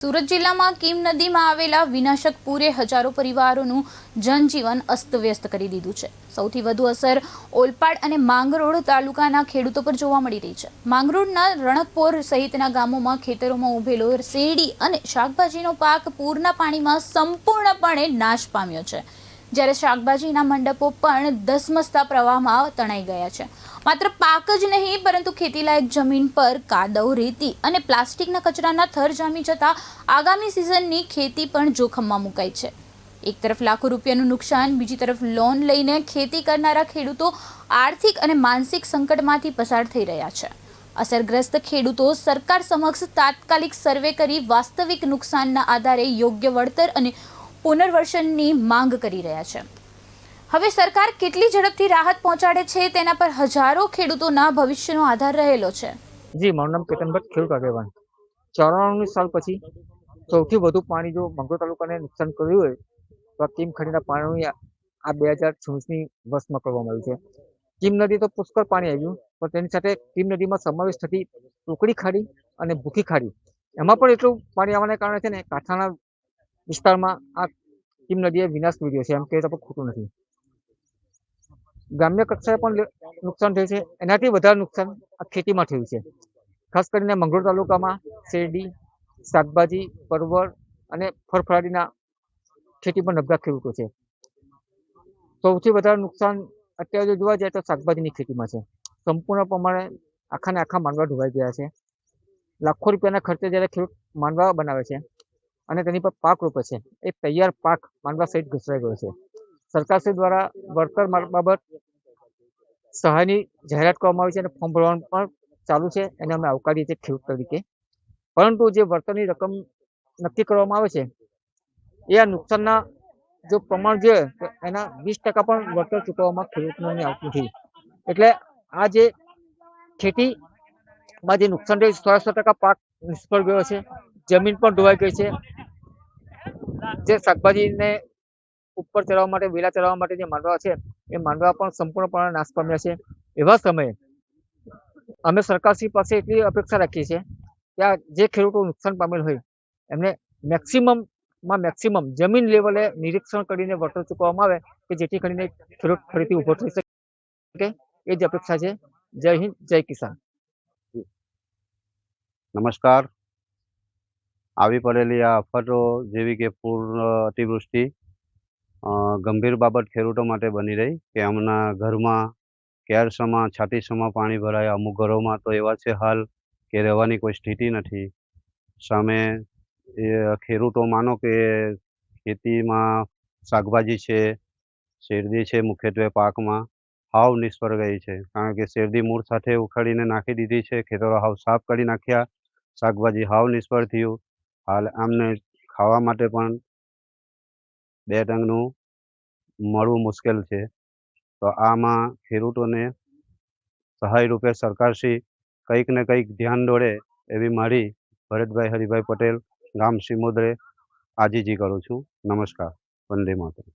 સુરત જિલ્લામાં કીમ નદીમાં આવેલા વિનાશક પૂરે હજારો પરિવારોનું જનજીવન અસ્તવ્યસ્ત કરી દીધું છે। સૌથી વધુ અસર ઓલપાડ અને માંગરોળ તાલુકાના ખેડૂતો પર જોવા મળી રહી છે। માંગરોળના રણકપોર સહિતના ગામોમાં ખેતરોમાં ઉભેલો શેરડી અને શાકભાજીનો પાક પૂરના પાણીમાં સંપૂર્ણપણે નાશ પામ્યો છે, જ્યારે શાકભાજીના મંડપો પણ ધસમસતા પ્રવાહમાં તણાઈ ગયા છે। માત્ર પાક જ નહીં પરંતુ ખેતીલાયક જમીન પર કાદવ, રેતી અને પ્લાસ્ટિકના કચરાના થર જામી જતા આગામી સિઝનની ખેતી પણ જોખમમાં મુકાઈ છે। એક તરફ લાખો રૂપિયાનું નુકસાન, બીજી તરફ લોન લઈને ખેતી કરનારા ખેડૂતો આર્થિક અને માનસિક સંકટમાંથી પસાર થઈ રહ્યા છે। અસરગ્રસ્ત ખેડૂતો સરકાર સમક્ષ તાત્કાલિક સર્વે કરી વાસ્તવિક નુકસાનના આધારે યોગ્ય વળતર અને પુનર્વસનની માંગ કરી રહ્યા છે। હવે સરકાર કેટલી ઝડપથી રાહત પહોંચાડે છે તેના પર હજારો ખેડૂતોના ભવિષ્યનો આધાર રહેલો છે। જી, મારું નામ કેતન ભટ્ટ, ખેડૂત આગેવાન। 94 સાલ પછી સૌથી વધુ પાણી જો માંગરોળ તાલુકાને નુકસાન કર્યું હોય તો આ કીમ ખડીના પાણી આ 2026ની વર્ષમાં કરવામાં આવ્યું છે। કીમ નદી તો પુષ્કળ પાણી આવ્યું, પણ તેની સાથે કીમ નદીમાં સમાવેશ થતી ટોકડી ખાડી અને ભૂખી ખાડી, એમાં પણ એટલું પાણી આવવાને કારણે છે ને કાંઠાના વિસ્તારમાં આ કીમ નદીએ વિનાશ કર્યો છે, એમ કહેતા પણ ખોટું નથી। ગ્રામ્ય કક્ષાએ પણ નુકસાન થયું છે, એનાથી વધારે નુકસાન આ ખેતીમાં થયું છે। ખાસ કરીને માંગરોળ તાલુકામાં શેરડી, શાકભાજી, પરવળ અને ફળફળાદીના ખેતી પર નબળા ખેડૂતો છે। સૌથી વધારે નુકસાન અત્યારે જોવા જાય તો શાકભાજીની ખેતીમાં છે। સંપૂર્ણ પ્રમાણે આખાને આખા માંડવા ધોવાઈ ગયા છે। લાખો રૂપિયાના ખર્ચે જ્યારે ખેડૂત માંડવા બનાવે છે અને તેની પર પાક રોપે છે, એ તૈયાર પાક માંડવા સહિત ઘસરાઈ ગયો છે। સરકારશ્રી દ્વારા વળતર બાબત સહાયની જાહેરાત કરવામાં આવી છે અને ફોર્મ ભરવાનું પણ ચાલુ છે, એને અમે આવકારીએ છીએ ખેડૂત તરીકે। પરંતુ જે વળતરની રકમ નક્કી કરવામાં આવે છે એ આ નુકસાનના જો પ્રમાણ છે તો એના 20% પણ વળતર ચૂકવવામાં ખેડૂતોને આવતું નથી। એટલે આ જે ખેતીમાં જે નુકસાન થયું 100% પાક નિષ્ફળ ગયો છે, જમીન પણ ધોવાઈ ગઈ છે। જે શાકભાજીને ઉપર ચડાવવા માટે, વેલા ચડાવવા માટે જે માંડવા છે એ માંડવા પણ સંપૂર્ણપણે નાશ પામ્યા છે। એવા સમયે અમે સરકારશ્રી પાસે એટલી અપેક્ષા રાખીએ છીએ કે આ જે ખેડૂતો નુકસાન પામેલ હોય એમને મેક્સિમમ જમીન લેવલે નિરીક્ષણ કરીને વળતર ચૂકવવામાં આવે કે જેથી કરીને ખેડૂત ફરીથી ઊભો થઈ શકે, એ જ અપેક્ષા છે। જય હિન્દ, જય કિસાન। નમસ્કાર। આવી પડેલી આ આફતો જેવી કે પૂર, અતિવૃષ્ટિ ગંભીર બાબત ખેડૂતો માટે બની રહી કે એમના ઘરમાં ક્યારસમાં છાતીસમાં પાણી ભરાય। અમુક ઘરોમાં તો એવા છે હાલ કે રહેવાની કોઈ સ્થિતિ નથી। સામે એ ખેડૂતો માનો કે ખેતીમાં શાકભાજી છે, શેરડી છે, મુખ્યત્વે પાકમાં હાવ નિષ્ફળ ગઈ છે, કારણ કે શેરડી મૂળ સાથે ઉખાડીને નાખી દીધી છે, ખેતરો હાવ સાફ કરી નાખ્યા, શાકભાજી હાવ નિષ્ફળ થયું। હાલ આમને ખાવા માટે પણ 2 ટંકનું મળવું મુશ્કેલ છે। તો આમાં ખેડૂતોને સહાય રૂપે સરકારશ્રી કંઈક ને કંઈક ધ્યાન દોરે એવી મારી ભરતભાઈ હરિભાઈ પટેલ, ગામ સિમોદરે આજીજી કરું છું। નમસ્કાર। વંદે માતરમ।